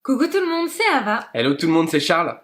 Coucou tout le monde, c'est Ava. Hello tout le monde, c'est Charles.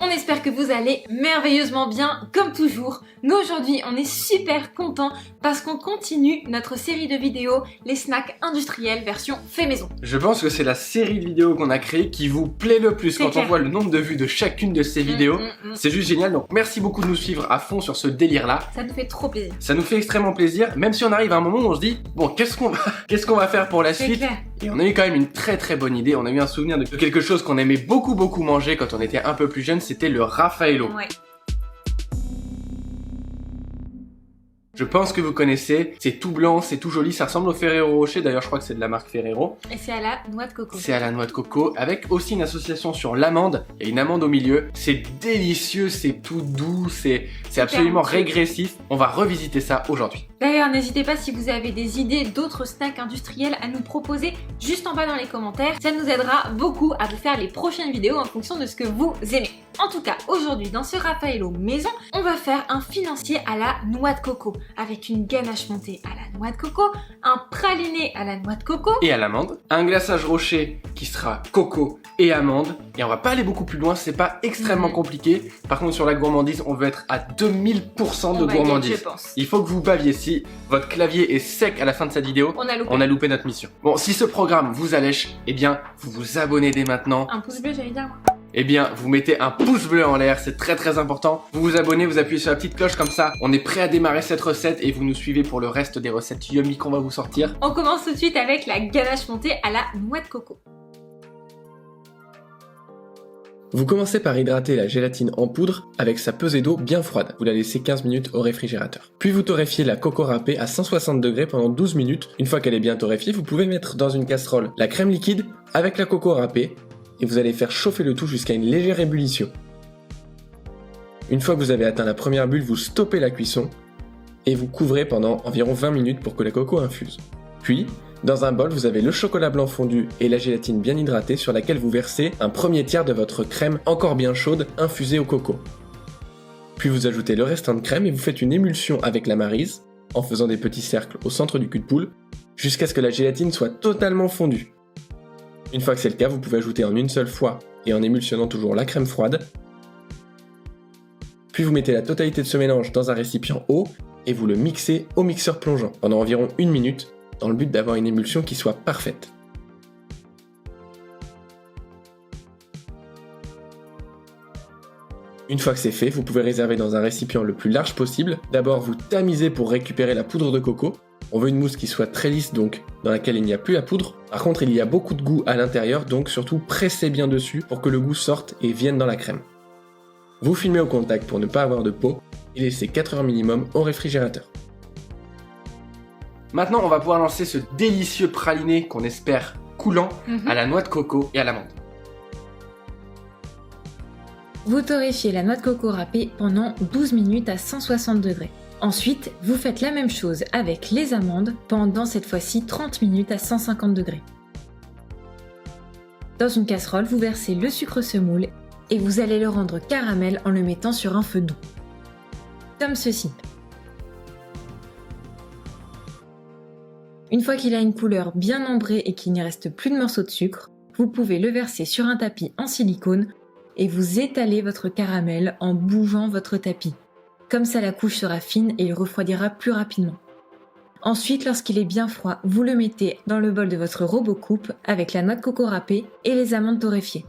On espère que vous allez merveilleusement bien, comme toujours. Nous aujourd'hui, on est super contents parce qu'on continue notre série de vidéos, les snacks industriels version fait maison. Je pense que c'est la série de vidéos qu'on a créée qui vous plaît le plus quand clair. on voit le nombre de vues de chacune de ces vidéos. C'est juste génial, donc merci beaucoup de nous suivre à fond sur ce délire-là. Ça nous fait trop plaisir. Ça nous fait extrêmement plaisir, même si on arrive à un moment où on se dit, bon, qu'est-ce qu'on va faire pour la C'est suite? clair. Et on a eu quand même une très bonne idée, on a eu un souvenir de quelque chose qu'on aimait beaucoup manger quand on était un peu plus jeune, c'était le Raffaello. Ouais. Je pense que vous connaissez, c'est tout blanc, c'est tout joli, ça ressemble au Ferrero Rocher, d'ailleurs je crois que c'est de la marque Ferrero. Et c'est à la noix de coco. C'est à la noix de coco, avec aussi une association sur l'amande, et une amande au milieu. C'est délicieux, c'est tout doux, c'est absolument bon. régressif. On va revisiter ça aujourd'hui. D'ailleurs, n'hésitez pas si vous avez des idées d'autres snacks industriels à nous proposer juste en bas dans les commentaires. Ça nous aidera beaucoup à vous faire les prochaines vidéos en fonction de ce que vous aimez. En tout cas, aujourd'hui, dans ce Raffaello maison, on va faire un financier à la noix de coco, avec une ganache montée à la noix de coco, un praliné à la noix de coco, Et à l'amande, un glaçage rocher qui sera coco et amande. Et on va pas aller beaucoup plus loin, c'est pas extrêmement compliqué. Par contre, sur la gourmandise, on veut être à 2000% de on va y être, gourmandise. je pense. Il faut que vous baviez. Si votre clavier est sec à la fin de cette vidéo, On a loupé. notre mission. Bon, si ce programme vous allèche, eh bien, vous vous abonnez dès maintenant. Un pouce bleu, j'allais dire moi. Eh bien, vous mettez un pouce bleu en l'air, c'est très important. Vous vous abonnez, vous appuyez sur la petite cloche comme ça. On est prêt à démarrer cette recette et vous nous suivez pour le reste des recettes yummy qu'on va vous sortir. On commence tout de suite avec la ganache montée à la noix de coco. Vous commencez par hydrater la gélatine en poudre avec sa pesée d'eau bien froide. Vous la laissez 15 minutes au réfrigérateur. Puis vous torréfiez la coco râpée à 160 degrés pendant 12 minutes. Une fois qu'elle est bien torréfiée, vous pouvez mettre dans une casserole la crème liquide avec la coco râpée et vous allez faire chauffer le tout jusqu'à une légère ébullition. Une fois que vous avez atteint la première bulle, vous stoppez la cuisson et vous couvrez pendant environ 20 minutes pour que la coco infuse. Puis, dans un bol, vous avez le chocolat blanc fondu et la gélatine bien hydratée sur laquelle vous versez un premier tiers de votre crème encore bien chaude infusée au coco. Puis vous ajoutez le restant de crème et vous faites une émulsion avec la maryse en faisant des petits cercles au centre du cul de poule jusqu'à ce que la gélatine soit totalement fondue. Une fois que c'est le cas, vous pouvez ajouter en une seule fois et en émulsionnant toujours la crème froide. Puis vous mettez la totalité de ce mélange dans un récipient haut et vous le mixez au mixeur plongeant pendant environ 1 minute dans le but d'avoir une émulsion qui soit parfaite. Une fois que c'est fait, vous pouvez réserver dans un récipient le plus large possible. D'abord, vous tamisez pour récupérer la poudre de coco. On veut une mousse qui soit très lisse, donc dans laquelle il n'y a plus la poudre. Par contre, il y a beaucoup de goût à l'intérieur, donc surtout pressez bien dessus pour que le goût sorte et vienne dans la crème. Vous filmez au contact pour ne pas avoir de peau et laissez 4 heures minimum au réfrigérateur. Maintenant, on va pouvoir lancer ce délicieux praliné qu'on espère coulant à la noix de coco et à l'amande. Vous torréfiez la noix de coco râpée pendant 12 minutes à 160 degrés. Ensuite, vous faites la même chose avec les amandes pendant cette fois-ci 30 minutes à 150 degrés. Dans une casserole, vous versez le sucre semoule et vous allez le rendre caramel en le mettant sur un feu doux. Comme ceci. Une fois qu'il a une couleur bien ambrée et qu'il n'y reste plus de morceaux de sucre, vous pouvez le verser sur un tapis en silicone et vous étalez votre caramel en bougeant votre tapis. Comme ça, la couche sera fine et il refroidira plus rapidement. Ensuite, lorsqu'il est bien froid, vous le mettez dans le bol de votre robot coupe avec la noix de coco râpée et les amandes torréfiées.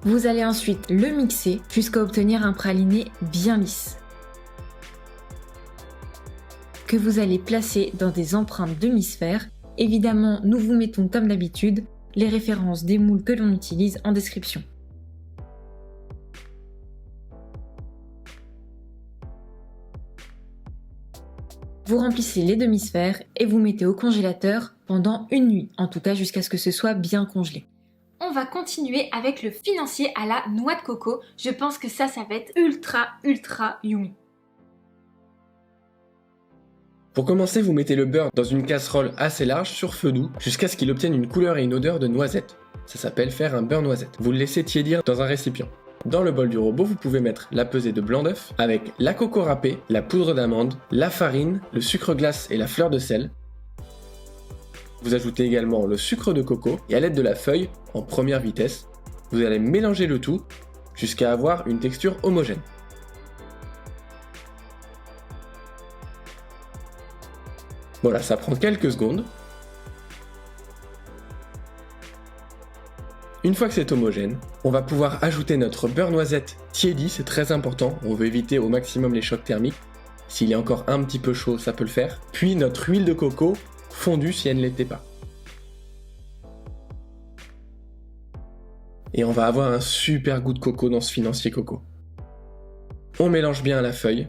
Vous allez ensuite le mixer jusqu'à obtenir un praliné bien lisse, que vous allez placer dans des empreintes demi-sphères. Évidemment, nous vous mettons comme d'habitude les références des moules que l'on utilise en description. Vous remplissez les demi-sphères et vous mettez au congélateur pendant une nuit, en tout cas jusqu'à ce que ce soit bien congelé. On va continuer avec le financier à la noix de coco. Je pense que ça va être ultra yummy. Pour commencer, vous mettez le beurre dans une casserole assez large sur feu doux jusqu'à ce qu'il obtienne une couleur et une odeur de noisette. Ça s'appelle faire un beurre noisette. Vous le laissez tiédir dans un récipient. Dans le bol du robot, vous pouvez mettre la pesée de blanc d'œuf avec la coco râpée, la poudre d'amande, la farine, le sucre glace et la fleur de sel. Vous ajoutez également le sucre de coco et à l'aide de la feuille, en première vitesse, vous allez mélanger le tout jusqu'à avoir une texture homogène. Voilà, ça prend quelques secondes. Une fois que c'est homogène, on va pouvoir ajouter notre beurre noisette tiédi, c'est très important, on veut éviter au maximum les chocs thermiques. S'il est encore un petit peu chaud, ça peut le faire. Puis notre huile de coco fondue si elle ne l'était pas. Et on va avoir un super goût de coco dans ce financier coco. On mélange bien la feuille,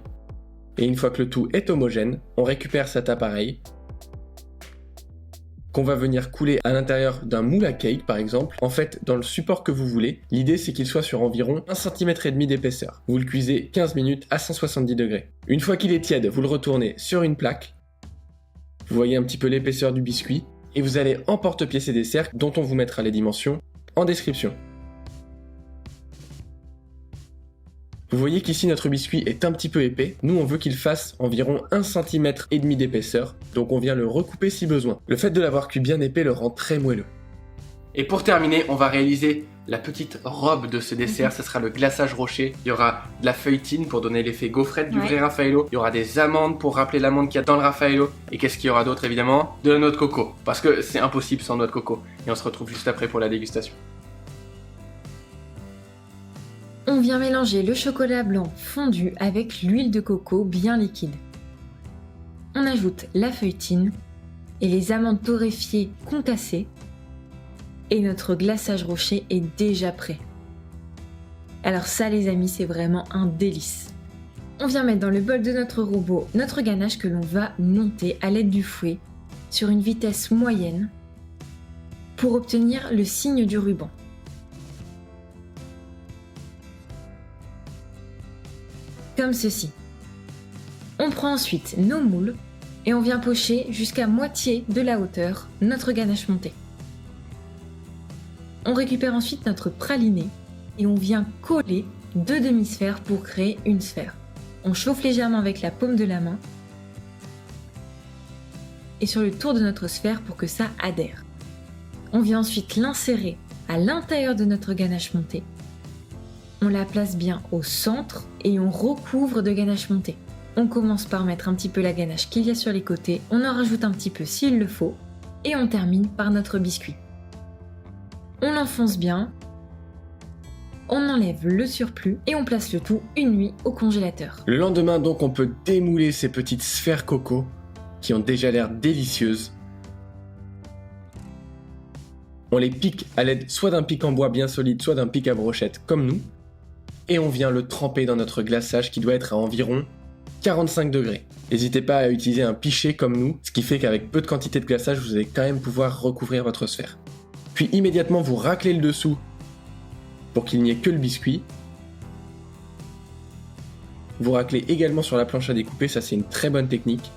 et une fois que le tout est homogène, on récupère cet appareil qu'on va venir couler à l'intérieur d'un moule à cake par exemple. En fait, dans le support que vous voulez, l'idée c'est qu'il soit sur environ 1,5 cm d'épaisseur. Vous le cuisez 15 minutes à 170 degrés. Une fois qu'il est tiède, vous le retournez sur une plaque. Vous voyez un petit peu l'épaisseur du biscuit et vous allez emporte-pièce ces desserts dont on vous mettra les dimensions en description. Vous voyez qu'ici notre biscuit est un petit peu épais, nous on veut qu'il fasse environ 1,5 cm d'épaisseur, donc on vient le recouper si besoin. Le fait de l'avoir cuit bien épais le rend très moelleux. Et pour terminer, on va réaliser la petite robe de ce dessert, ce sera le glaçage rocher. Il y aura de la feuilletine pour donner l'effet gaufrette du vrai Raffaello. Il y aura des amandes pour rappeler l'amande qu'il y a dans le Raffaello. Et qu'est-ce qu'il y aura d'autre évidemment? De la noix de coco, parce que c'est impossible sans noix de coco. Et on se retrouve juste après pour la dégustation. On vient mélanger le chocolat blanc fondu avec l'huile de coco bien liquide. On ajoute la feuilletine et les amandes torréfiées concassées. Et notre glaçage rocher est déjà prêt. Alors ça les amis, c'est vraiment un délice. On vient mettre dans le bol de notre robot notre ganache que l'on va monter à l'aide du fouet sur une vitesse moyenne pour obtenir le signe du ruban. Comme ceci. On prend ensuite nos moules et on vient pocher jusqu'à moitié de la hauteur notre ganache montée. On récupère ensuite notre praliné et on vient coller 2 demi-sphères pour créer une sphère. On chauffe légèrement avec la paume de la main et sur le tour de notre sphère pour que ça adhère. On vient ensuite l'insérer à l'intérieur de notre ganache montée. On la place bien au centre et on recouvre de ganache montée. On commence par mettre un petit peu la ganache qu'il y a sur les côtés, on en rajoute un petit peu s'il le faut et on termine par notre biscuit. On l'enfonce bien, on enlève le surplus et on place le tout une nuit au congélateur. Le lendemain donc on peut démouler ces petites sphères coco qui ont déjà l'air délicieuses. On les pique à l'aide soit d'un pic en bois bien solide, soit d'un pic à brochette comme nous. Et on vient le tremper dans notre glaçage qui doit être à environ 45 degrés. N'hésitez pas à utiliser un pichet comme nous, ce qui fait qu'avec peu de quantité de glaçage, vous allez quand même pouvoir recouvrir votre sphère. Puis immédiatement, vous raclez le dessous pour qu'il n'y ait que le biscuit. Vous raclez également sur la planche à découper, ça c'est une très bonne technique.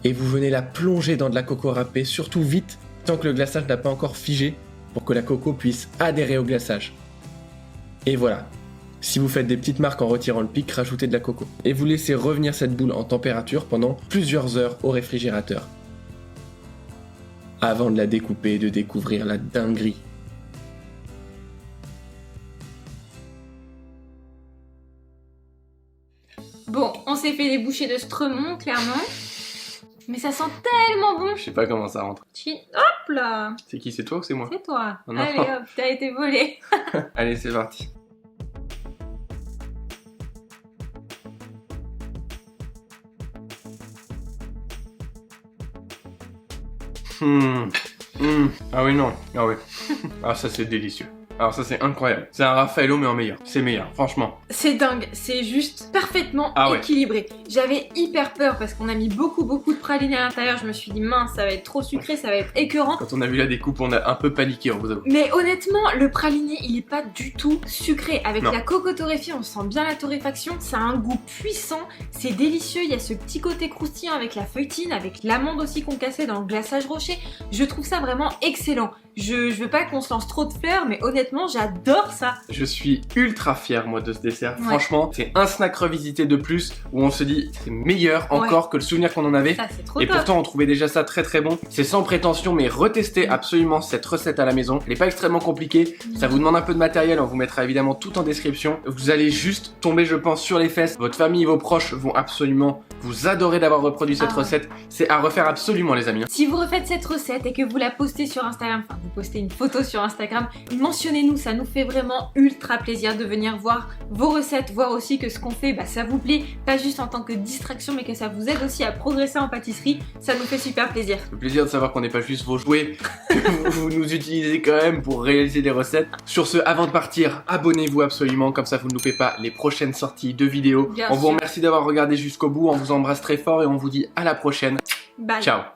Et vous venez la plonger dans de la coco râpée, surtout vite, tant que le glaçage n'a pas encore figé, pour que la coco puisse adhérer au glaçage. Et voilà. Si vous faites des petites marques en retirant le pic, rajoutez de la coco. Et vous laissez revenir cette boule en température pendant plusieurs heures au réfrigérateur. Avant de la découper et de découvrir la dinguerie. Bon, on s'est fait des bouchées de Stremont, clairement. Mais ça sent tellement bon. Je sais pas comment ça rentre. Hop là. C'est qui, c'est toi ou c'est moi? C'est toi. Oh non. Allez hop, t'as été volé. Allez, c'est parti. Ah oui, non. Ah oui. Ah ça c'est délicieux. Alors ça c'est incroyable. C'est un Raffaello mais en meilleur. C'est meilleur, franchement. C'est dingue, c'est juste parfaitement Ouais. équilibré. J'avais hyper peur parce qu'on a mis beaucoup de praline à l'intérieur. Je me suis dit mince, ça va être trop sucré, ça va être écœurant. Quand on a vu la découpe, on a un peu paniqué, on vous avoue. Mais honnêtement, le praliné, il est pas du tout sucré. Avec Non. la coco torréfiée, on sent bien la torréfaction. Ça a un goût puissant, c'est délicieux. Il y a ce petit côté croustillant avec la feuilletine, avec l'amande aussi qu'on cassait dans le glaçage rocher. Je trouve ça vraiment excellent. Je veux pas qu'on se lance trop de fleurs, mais honnêtement, j'adore ça. Je suis ultra fier moi de ce dessert. Ouais. Franchement, c'est un snack revisité de plus où on se dit c'est meilleur encore que le souvenir qu'on en avait. Ça, c'est trop Et top. pourtant on trouvait déjà ça très bon. C'est sans prétention mais retestez absolument cette recette à la maison. Elle n'est pas extrêmement compliquée. Ça vous demande un peu de matériel, on vous mettra évidemment tout en description. Vous allez juste tomber je pense sur les fesses. Votre famille et vos proches vont absolument vous adorer d'avoir reproduit cette Ah ouais. recette. C'est à refaire absolument les amis. Si vous refaites cette recette et que vous la postez sur Instagram, enfin vous postez une photo sur Instagram, mentionnez-nous, ça nous fait vraiment ultra plaisir de venir voir vos recettes, voir aussi que ce qu'on fait, ça vous plaît, pas juste en tant que distraction, mais que ça vous aide aussi à progresser en pâtisserie, ça nous fait super plaisir. Le plaisir de savoir qu'on n'est pas juste vos jouets, que vous nous utilisez quand même pour réaliser des recettes. Sur ce, avant de partir, abonnez-vous absolument, comme ça vous ne loupez pas les prochaines sorties de vidéos. Bien On vous sûr. remercie d'avoir regardé jusqu'au bout, on vous embrasse très fort et on vous dit à la prochaine. Bye. Ciao.